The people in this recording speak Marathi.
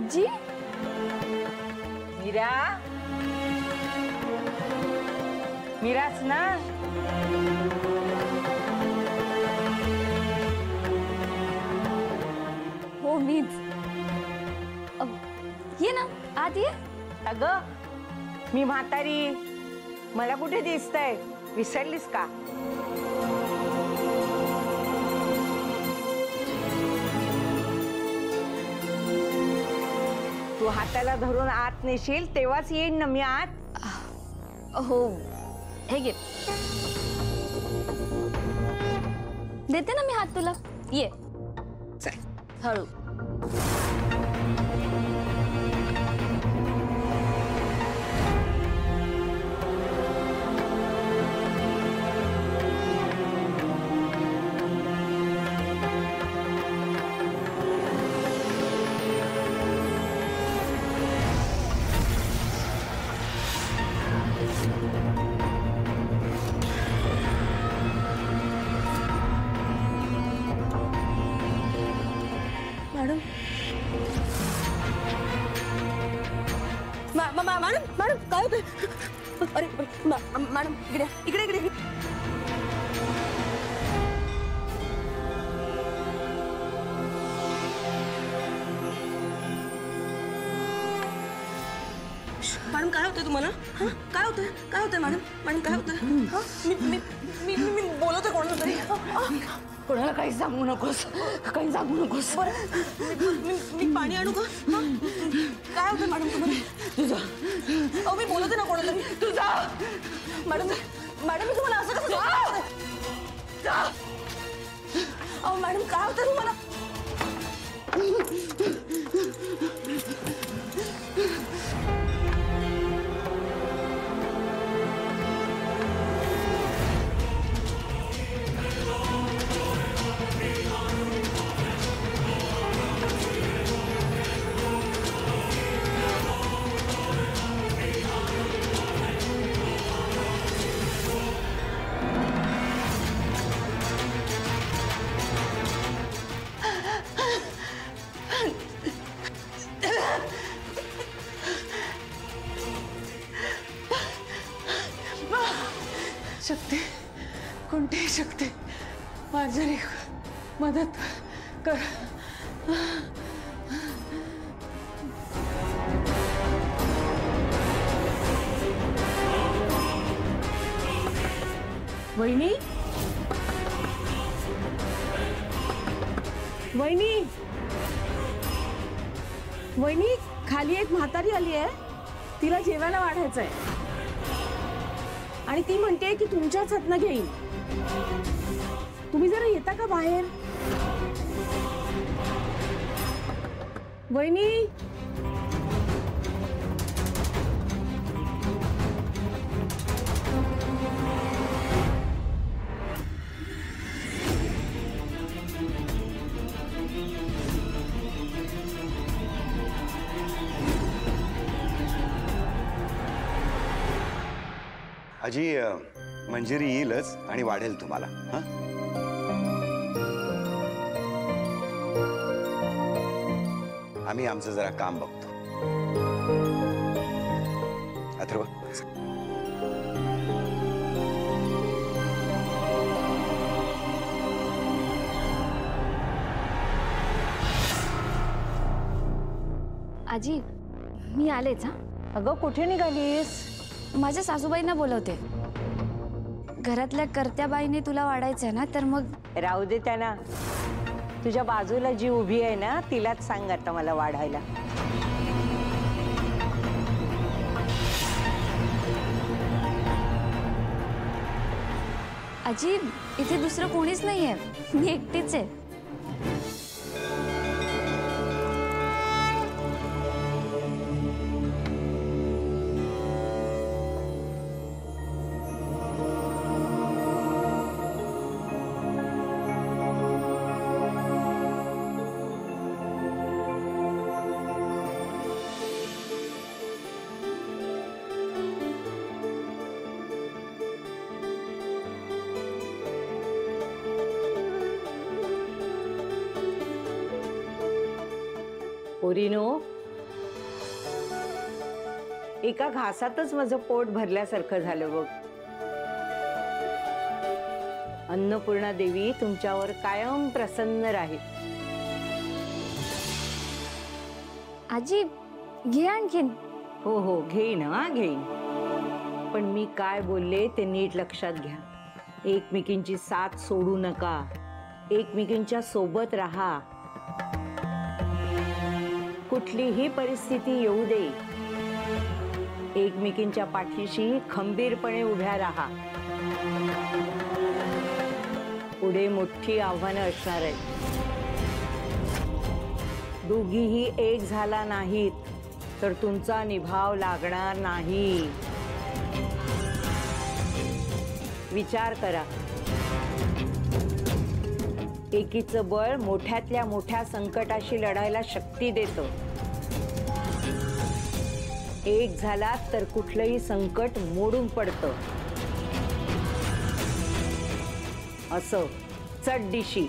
आजी मीरा, मीराच ना? हो मीच। ये ना आत ये। अगं मी म्हातारी, मला कुठे दिसतंय? विसरलीस का? तू हाताला धरून आत नेशील तेव्हाच येईन ना मी आत। हो हे घे, देते ना मी हात तुला। ये चल हळू। मॅडम मॅडम मॅडम काय होतंय? अरे मॅडम इकडे इकडे इकडे। मॅडम काय होतंय तुम्हाला? हाँ काय होतंय? काय होतंय मॅडम? मॅडम काय होतंय? हाँ मी मी मी मी बोलतोय कोणाला तरी। कोणाला काही सांगू नकोस, काही सांगू नकोस। मी पाणी आणू का? काय होतंय मॅडम तुम्हाला? तुझा अहो मी बोलते ना कोणाला तरी। तुझा मॅडम मॅडम मी तुम्हाला असं कसं? अहो मॅडम काय होतंय तुम्हाला? शक्ती, कोणतीही शक्ती माझी मदत कर। वहिनी, वहिनी, वहिनी, खाली एक म्हातारी आली आहे, तिला जेवायला वाढायचंय आणि ती म्हणते की तुमच्याच हातनं घेईन। तुम्ही जरा येता का बाहेर? वहिनी, आजी मंजिरी येईलच आणि वाढेल तुम्हाला। हाँ आम्ही आमचं जरा काम बघतो। अथर्व आजी मी आलेच। हाँ अगं कुठे निघालीस? माझ्या सासूबाईंना बोलवते। घरातल्या कर्त्या बाईने तुला वाढायचंय ना, तर मग राहू दे त्यांना। तुझ्या बाजूला जी उभी आहे ना तिलाच सांग आता मला वाढायला। आजी इथे दुसरं कोणीच नाहीये, मी एकटीच आहे। पोरीनो, एका घासातच माझं पोट भरल्यासारखं झालं बघ. अन्नपूर्णा देवी तुमच्यावर कायम प्रसन्न राहील. आजी घे आणखीन. हो हो घेईन, हा घेईन. पण मी काय बोलले ते नीट लक्षात घ्या. एकमेकींची साथ सोडू नका, एकमेकींच्या सोबत राहा. कुठलीही परिस्थिती येऊ दे, एकमेकींच्या पाठीशी खंबीरपणे उभ्या राहा. पुढे मोठी आव्हानं असणार आहेत. दोघीही एक झाला नाहीत तर तुमचा निभाव लागणार नाही. विचार करा. एकीचं बळ मोठ्यातल्या मोठ्या संकटाशी लढायला शक्ती देतं. एक झालात तर कुठलंही संकट मोडून पडतं. असं चढ दिशी.